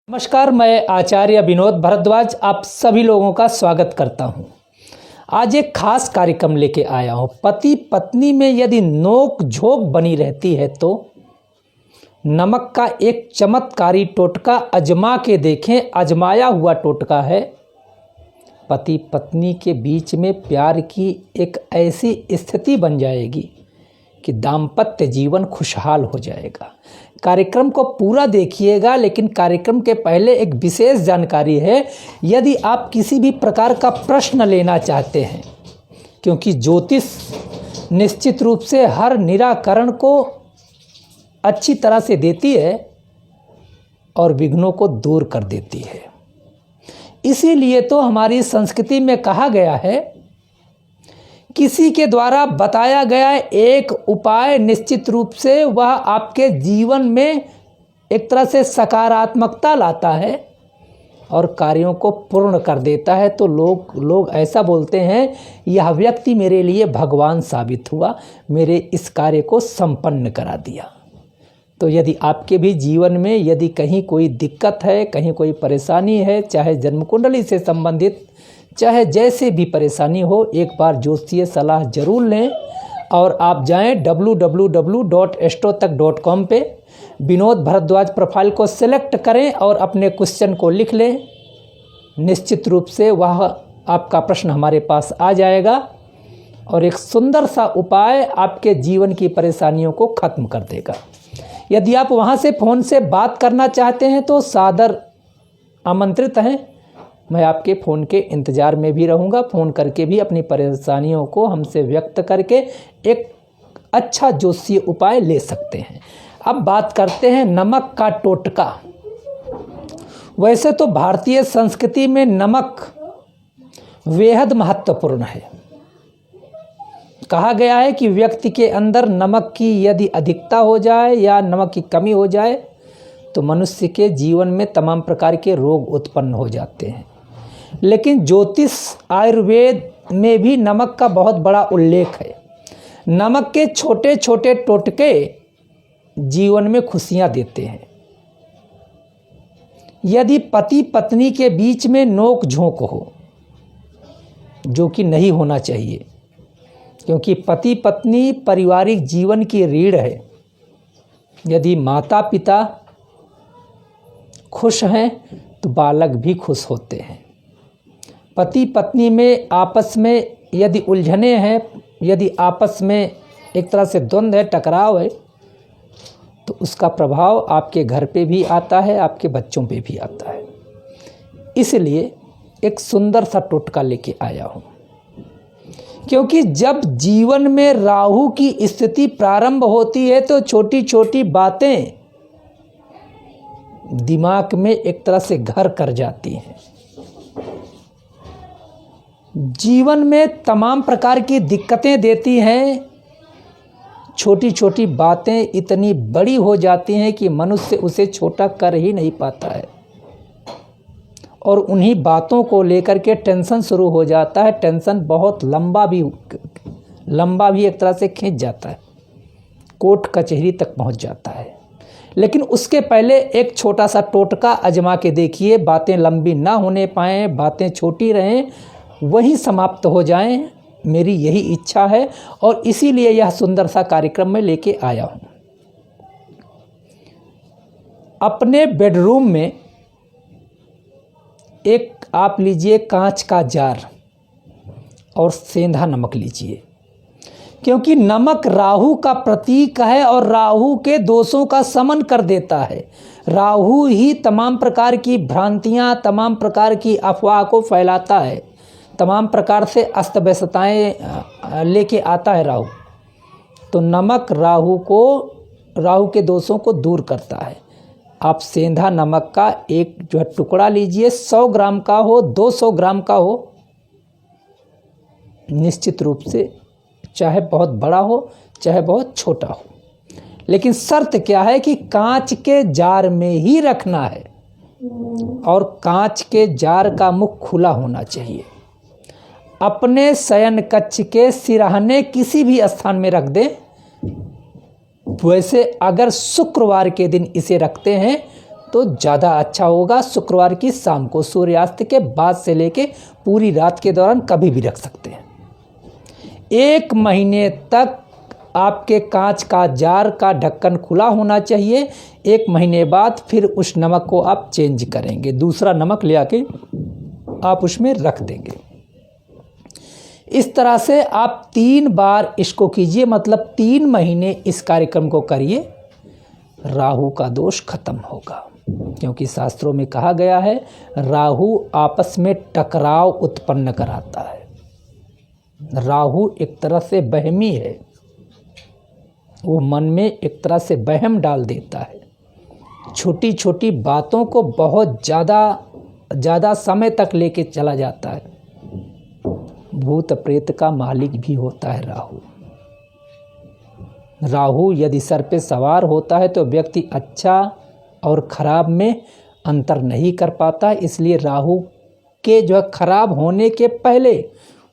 नमस्कार, मैं आचार्य विनोद भारद्वाज आप सभी लोगों का स्वागत करता हूं। आज एक खास कार्यक्रम लेके आया हूं। पति पत्नी में यदि नोक झोंक बनी रहती है तो नमक का एक चमत्कारी टोटका आजमा के देखें। आजमाया हुआ टोटका है। पति पत्नी के बीच में प्यार की एक ऐसी स्थिति बन जाएगी कि दाम्पत्य जीवन खुशहाल हो जाएगा। कार्यक्रम को पूरा देखिएगा, लेकिन कार्यक्रम के पहले एक विशेष जानकारी है। यदि आप किसी भी प्रकार का प्रश्न लेना चाहते हैं, क्योंकि ज्योतिष निश्चित रूप से हर निराकरण को अच्छी तरह से देती है और विघ्नों को दूर कर देती है। इसीलिए तो हमारी संस्कृति में कहा गया है, किसी के द्वारा बताया गया एक उपाय निश्चित रूप से वह आपके जीवन में एक तरह से सकारात्मकता लाता है और कार्यों को पूर्ण कर देता है। तो लोग ऐसा बोलते हैं, यह व्यक्ति मेरे लिए भगवान साबित हुआ, मेरे इस कार्य को संपन्न करा दिया। तो यदि आपके भी जीवन में यदि कहीं कोई दिक्कत है, कहीं कोई परेशानी है, चाहे जन्म कुंडली से संबंधित, चाहे जैसे भी परेशानी हो, एक बार ज्योतिषीय सलाह जरूर लें। और आप जाएं www.astrotak.com पे विनोद भारद्वाज प्रोफाइल को सिलेक्ट करें और अपने क्वेश्चन को लिख लें। निश्चित रूप से वह आपका प्रश्न हमारे पास आ जाएगा और एक सुंदर सा उपाय आपके जीवन की परेशानियों को ख़त्म कर देगा। यदि आप वहां से फ़ोन से बात करना चाहते हैं तो सादर आमंत्रित हैं। मैं आपके फ़ोन के इंतज़ार में भी रहूँगा। फ़ोन करके भी अपनी परेशानियों को हमसे व्यक्त करके एक अच्छा ज्योतिषीय उपाय ले सकते हैं। अब बात करते हैं नमक का टोटका। वैसे तो भारतीय संस्कृति में नमक बेहद महत्वपूर्ण है। कहा गया है कि व्यक्ति के अंदर नमक की यदि अधिकता हो जाए या नमक की कमी हो जाए तो मनुष्य के जीवन में तमाम प्रकार के रोग उत्पन्न हो जाते हैं। लेकिन ज्योतिष आयुर्वेद में भी नमक का बहुत बड़ा उल्लेख है। नमक के छोटे छोटे टोटके जीवन में खुशियां देते हैं। यदि पति पत्नी के बीच में नोक झोंक हो, जो कि नहीं होना चाहिए, क्योंकि पति पत्नी पारिवारिक जीवन की रीढ़ है। यदि माता पिता खुश हैं तो बालक भी खुश होते हैं। पति पत्नी में आपस में यदि उलझने हैं, यदि आपस में एक तरह से द्वंद्व है, टकराव है, तो उसका प्रभाव आपके घर पे भी आता है, आपके बच्चों पे भी आता है। इसलिए एक सुंदर सा टोटका लेके आया हूँ। क्योंकि जब जीवन में राहु की स्थिति प्रारंभ होती है तो छोटी छोटी बातें दिमाग में एक तरह से घर कर जाती हैं। जीवन में तमाम प्रकार की दिक्कतें देती हैं। छोटी छोटी बातें इतनी बड़ी हो जाती हैं कि मनुष्य उसे छोटा कर ही नहीं पाता है और उन्हीं बातों को लेकर के टेंशन शुरू हो जाता है। टेंशन बहुत लंबा भी एक तरह से खींच जाता है, कोर्ट कचहरी तक पहुंच जाता है। लेकिन उसके पहले एक छोटा सा टोटका आजमा के देखिए। बातें लंबी ना होने पाएँ, बातें छोटी रहें, वहीं समाप्त हो जाएं, मेरी यही इच्छा है और इसीलिए यह सुंदर सा कार्यक्रम में लेके आया हूं। अपने बेडरूम में एक आप लीजिए कांच का जार और सेंधा नमक लीजिए, क्योंकि नमक राहु का प्रतीक है और राहु के दोषों का शमन कर देता है। राहु ही तमाम प्रकार की भ्रांतियां, तमाम प्रकार की अफवाह को फैलाता है, तमाम प्रकार से अस्त व्यस्तताएं लेके आता है राहु। तो नमक राहु के दोषों को दूर करता है। आप सेंधा नमक का एक जो है टुकड़ा लीजिए, 100 ग्राम का हो, 200 ग्राम का हो, निश्चित रूप से चाहे बहुत बड़ा हो चाहे बहुत छोटा हो, लेकिन शर्त क्या है कि कांच के जार में ही रखना है और कांच के जार का मुख खुला होना चाहिए। अपने शयन कक्ष के सिरहाने किसी भी स्थान में रख दें। वैसे अगर शुक्रवार के दिन इसे रखते हैं तो ज़्यादा अच्छा होगा। शुक्रवार की शाम को सूर्यास्त के बाद से लेके पूरी रात के दौरान कभी भी रख सकते हैं। 1 महीने तक आपके कांच का जार का ढक्कन खुला होना चाहिए। 1 महीने बाद फिर उस नमक को आप चेंज करेंगे, दूसरा नमक ले आके आप उसमें रख देंगे। इस तरह से आप 3 बार इसको कीजिए, मतलब 3 महीने इस कार्यक्रम को करिए, राहु का दोष खत्म होगा। क्योंकि शास्त्रों में कहा गया है राहु आपस में टकराव उत्पन्न कराता है। राहु एक तरह से वहमी है, वो मन में एक तरह से वहम डाल देता है, छोटी छोटी बातों को बहुत ज़्यादा समय तक लेके चला जाता है। भूत प्रेत का मालिक भी होता है राहु। राहु यदि सर पे सवार होता है तो व्यक्ति अच्छा और खराब में अंतर नहीं कर पाता। इसलिए राहु के जो खराब होने के पहले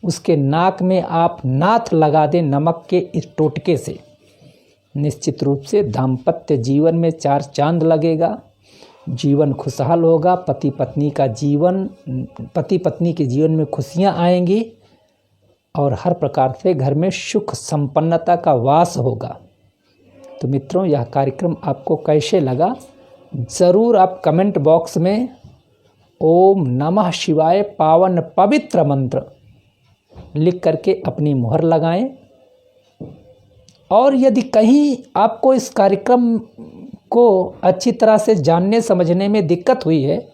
उसके नाक में आप नाथ लगा दें नमक के इस टोटके से, निश्चित रूप से दाम्पत्य जीवन में 4 चांद लगेगा, जीवन खुशहाल होगा। पति पत्नी के जीवन में खुशियां आएंगी और हर प्रकार से घर में सुख संपन्नता का वास होगा। तो मित्रों, यह कार्यक्रम आपको कैसे लगा ज़रूर आप कमेंट बॉक्स में ओम नमः शिवाय पावन पवित्र मंत्र लिख करके अपनी मुहर लगाएं। और यदि कहीं आपको इस कार्यक्रम को अच्छी तरह से जानने समझने में दिक्कत हुई है,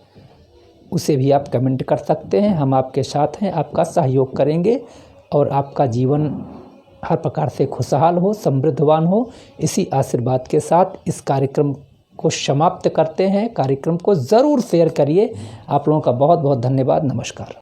उसे भी आप कमेंट कर सकते हैं। हम आपके साथ हैं, आपका सहयोग करेंगे और आपका जीवन हर प्रकार से खुशहाल हो, समृद्धवान हो। इसी आशीर्वाद के साथ इस कार्यक्रम को समाप्त करते हैं। कार्यक्रम को ज़रूर शेयर करिए। आप लोगों का बहुत बहुत धन्यवाद। नमस्कार।